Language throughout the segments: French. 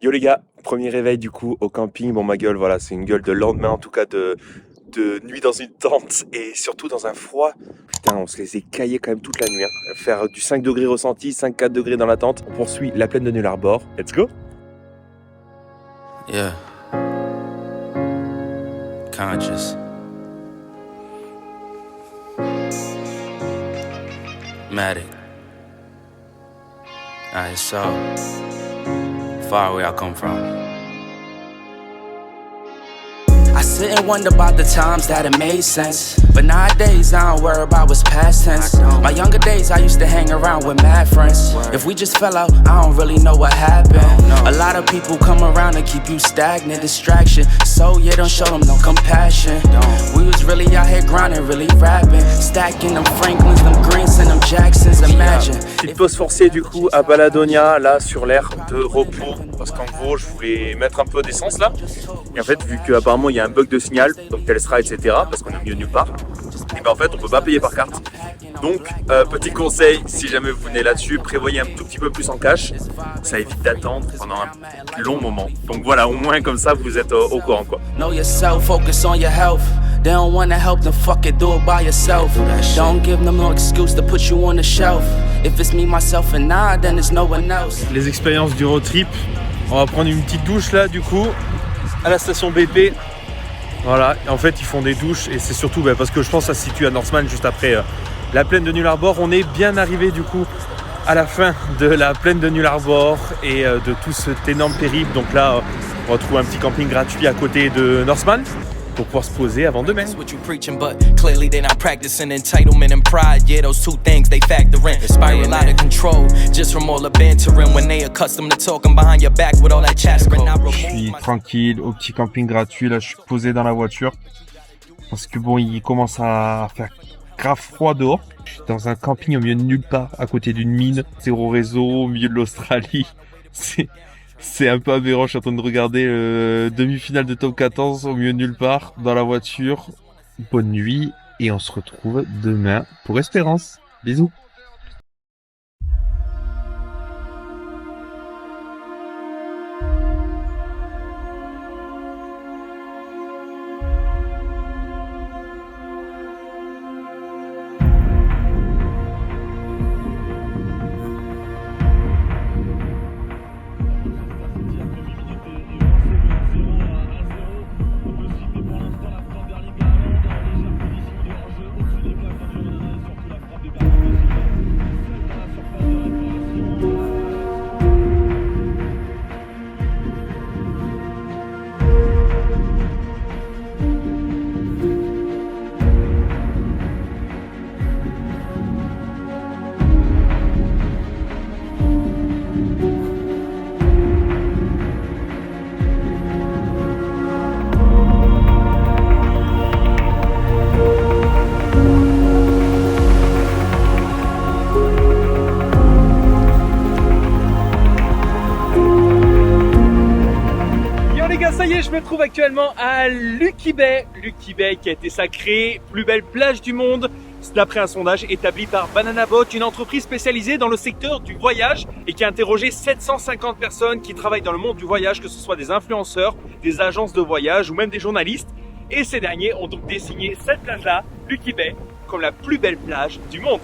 Yo les gars, premier réveil du coup au camping. Bon ma gueule, voilà, c'est une gueule de lendemain en tout cas de nuit dans une tente et surtout dans un froid. Putain, on se les est caillés quand même toute la nuit. Faire du 5 degrés ressenti, 5-4 degrés dans la tente. On poursuit la plaine de Nullarbor. Let's go. Yeah. Conscious. Matic. Alright, so far where I come from. I sit and wonder about the times that it made sense. But nowadays I don't worry about what's past tense. My younger days I used to hang around with mad friends. If we just fell out, I don't really know what happened. A lot of people come around and keep you stagnant, distraction. So yeah, don't show them no compassion. We was really out here grinding, really rapping. Stacking them Franklins, them Greens and them Jacksons, imagine. Petite pause forcée du coup à Baladonia, là sur l'air de repos. Parce qu'en gros je voulais mettre un peu d'essence là. Et en fait vu qu'apparemment il y a un bug de signal, donc Telstra etc. parce qu'on est au milieu de nulle part. Et ben en fait on peut pas payer par carte. Donc petit conseil, si jamais vous venez là-dessus, prévoyez un tout petit peu plus en cash. Ça évite d'attendre pendant un long moment. Donc voilà, au moins comme ça vous êtes au courant quoi. Know yourself, focus on your health. They don't wanna help, then fuck it, do it by yourself. Don't give them no excuse to put you on the shelf. If it's me, myself and I, then there's no one else. Les expériences du road trip. On va prendre une petite douche là du coup à la station BP. Voilà, en fait ils font des douches et c'est surtout parce que je pense que ça se situe à Norseman juste après la plaine de Nullarbor. On est bien arrivé du coup à la fin de la plaine de Nullarbor et de tout cet énorme périple. Donc là on retrouve un petit camping gratuit à côté de Norseman pour pouvoir se poser avant demain. That's what you preaching, but clearly they not practicing entitlement and pride. Yeah, those two things they factor in. Spiral out of control, just from all the bantering when they accustomed to talking behind your back with all that chattering. Je suis tranquille au petit camping gratuit. Là, je suis posé dans la voiture parce que bon, il commence à faire grave froid dehors. Je suis dans un camping au milieu de nulle part, à côté d'une mine, zéro réseau, au milieu de l'Australie. C'est un peu aberrant, je suis en train de regarder demi-finale de top 14 au milieu de nulle part, dans la voiture. Bonne nuit, et on se retrouve demain pour Espérance. Bisous. Ça y est, je me trouve actuellement à Lucky Bay. Lucky Bay qui a été sacrée plus belle plage du monde d'après un sondage établi par Banana Boat, une entreprise spécialisée dans le secteur du voyage et qui a interrogé 750 personnes qui travaillent dans le monde du voyage, que ce soit des influenceurs, des agences de voyage ou même des journalistes. Et ces derniers ont donc désigné cette plage-là, Lucky Bay, comme la plus belle plage du monde.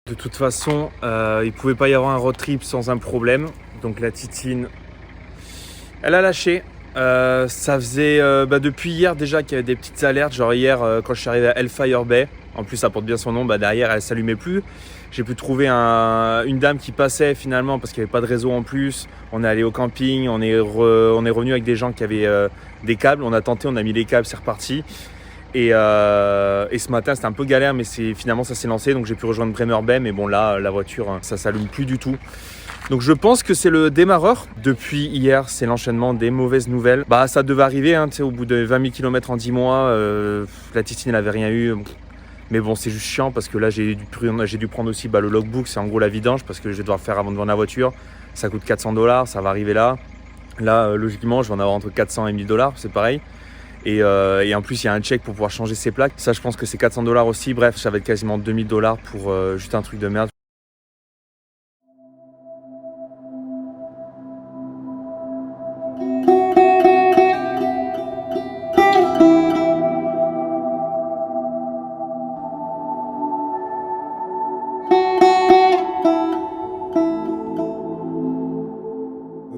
De toute façon, il ne pouvait pas y avoir un road trip sans un problème. Donc la Titine, elle a lâché. Ça faisait depuis hier déjà qu'il y avait des petites alertes. Genre hier quand je suis arrivé à Hellfire Bay, en plus ça porte bien son nom, derrière elle s'allumait plus. J'ai pu trouver une dame qui passait finalement parce qu'il n'y avait pas de réseau en plus. On est allé au camping, on est revenu avec des gens qui avaient des câbles. On a tenté, on a mis les câbles, c'est reparti. Et ce matin c'était un peu galère, mais finalement ça s'est lancé, donc j'ai pu rejoindre Bremer Bay. Mais bon là la voiture ça s'allume plus du tout. Donc je pense que c'est le démarreur. Depuis hier, c'est l'enchaînement des mauvaises nouvelles. Ça devait arriver, au bout de 20 000 km en 10 mois, la Titine elle avait rien eu. Mais bon, c'est juste chiant parce que là j'ai dû prendre aussi le logbook, c'est en gros la vidange parce que je vais devoir le faire avant de vendre la voiture. Ça coûte 400 $, ça va arriver là. Là, logiquement, je vais en avoir entre 400 et 1000 $, c'est pareil. Et en plus, il y a un check pour pouvoir changer ses plaques. Ça, je pense que c'est 400 $ aussi. Bref, ça va être quasiment 2000 $ pour juste un truc de merde.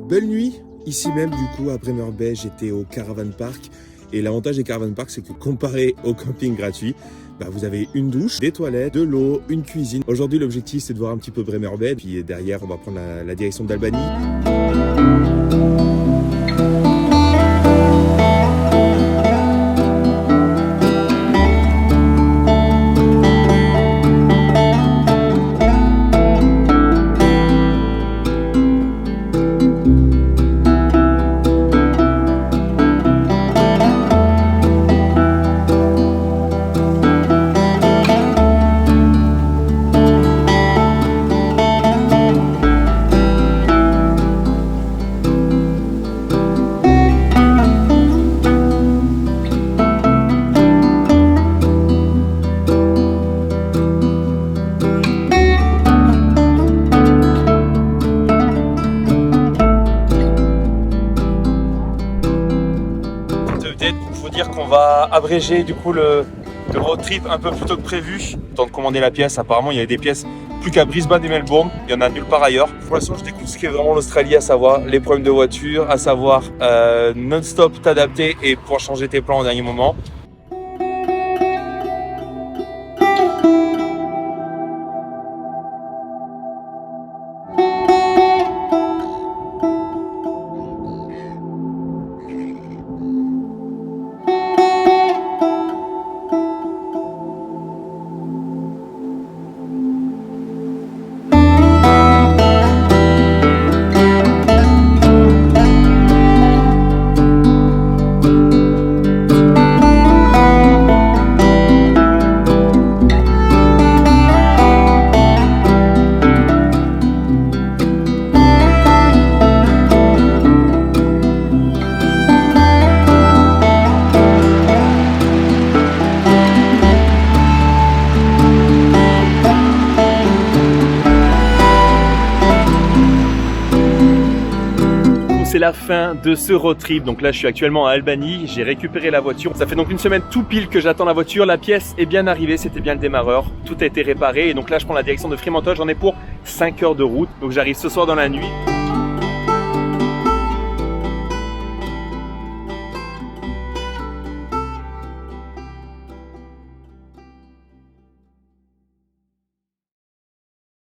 Belle nuit, ici même du coup à Bremer Bay, j'étais au Caravan Park. Et l'avantage des Caravan Park, c'est que comparé au camping gratuit, vous avez une douche, des toilettes, de l'eau, une cuisine. Aujourd'hui, l'objectif, c'est de voir un petit peu Bremer Bay. Puis derrière, on va prendre la direction d'Albany. On va abréger du coup le road trip un peu plus tôt que prévu. Temps de commander la pièce, apparemment il y a des pièces plus qu'à Brisbane et Melbourne, il y en a nulle part ailleurs. Pour l'instant je découvre ce qu'est vraiment l'Australie, à savoir les problèmes de voiture, à savoir non-stop t'adapter et pouvoir changer tes plans au dernier moment. C'est la fin de ce road trip. Donc là je suis actuellement à Albany, j'ai récupéré la voiture. Ça fait donc une semaine tout pile que j'attends la voiture. La pièce est bien arrivée, c'était bien le démarreur. Tout a été réparé et donc là je prends la direction de Fremantle. J'en ai pour 5 heures de route. Donc j'arrive ce soir dans la nuit.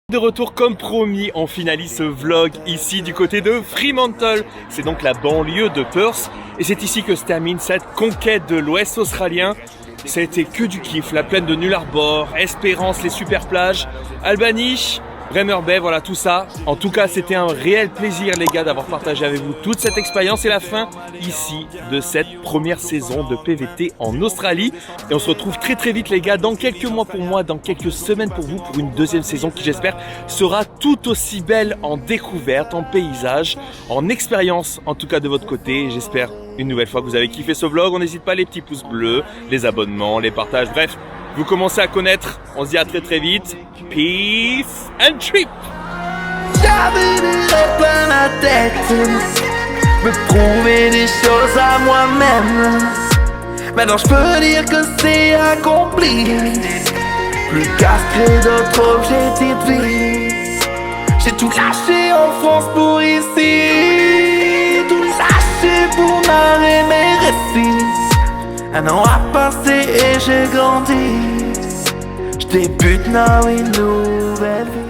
De retour comme promis, on finalise ce vlog ici du côté de Fremantle. C'est donc la banlieue de Perth et c'est ici que se termine cette conquête de l'Ouest australien. Ça a été que du kiff, la plaine de Nullarbor, Espérance, les super plages, Albany, Bremer Bay, voilà tout ça. En tout cas, c'était un réel plaisir les gars d'avoir partagé avec vous toute cette expérience et la fin ici de cette première saison de PVT en Australie. Et on se retrouve très très vite les gars, dans quelques mois pour moi, dans quelques semaines pour vous, pour une deuxième saison qui j'espère sera tout aussi belle en découverte, en paysage, en expérience en tout cas de votre côté. J'espère une nouvelle fois que vous avez kiffé ce vlog. On n'hésite pas les petits pouces bleus, les abonnements, les partages, bref. Vous commencez à connaître, on se dit à très très vite. Peace and trip. J'avais plein la tête, me prouver des choses à moi-même. Maintenant je peux dire que c'est accompli. Plus qu'à créer d'autres objectifs de vie. J'ai tout lâché en France pour ici, tout lâché pour narrer mes récits. Un an a passé et j'ai grandi. Je débute now une nouvelle vie.